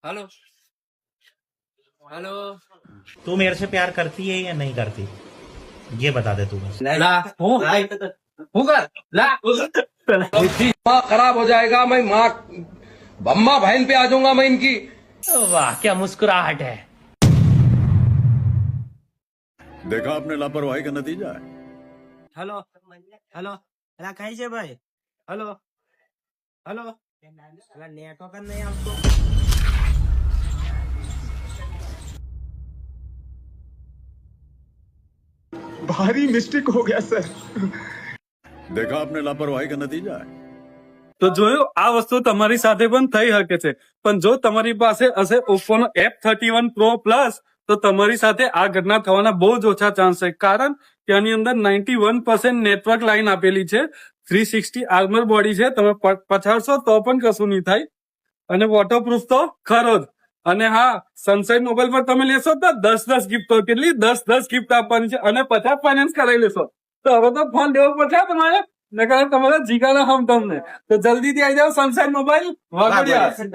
Hello hello तू मेरे से प्यार करती है या नहीं करती, ये बता दे तू बस। ला हूँ कर ला माँ खराब हो जाएगा। मैं माँ बम्मा बहन पे आ जाऊंगा मैं इनकी। वाह क्या मुस्कुराहट है। देखा आपने लापरवाही का नतीजा है। हेलो हेलो अला कहीं से भाई हेलो हेलो अला नेटवर्क नहीं आपको भारी मिस्टेक हो गया सर। देखा आपने लापरवाही का नतीजा है। તો જોયું આ વસ્તુ તમારી સાથે પણ થઈ શકે છે, પણ જો તમારી પાસે હશે ઓપ્પોનો F31 Pro Plus તો તમારી સાથે આ ઘટના થવાના બહુ જ ઓછા ચાન્સ છે, કારણ કે આની અંદર 91% નેટવર્ક લાઈન આપેલી છે, 360 આર્મર બોડી છે, તમે પછાડશો તો પણ કશું નહીં થાય, અને વોટરપ્રૂફ તો ખરો જ. અને હા, સનસાઇડ મોબાઈલ પર તમે લેશો તો 10 ગિફ્ટો, કેટલી 10 ગિફ્ટ આપવાની છે, અને 50 ફાઇનાન્સ કરાવી લેશો તો હવે તો ફોન લેવો પડશે તમારે, નકર તમારા જીગાના હમ તમને. તો જલ્દીથી આવી જાઓ સનસાઇડ મોબાઈલ વાઘોડિયા.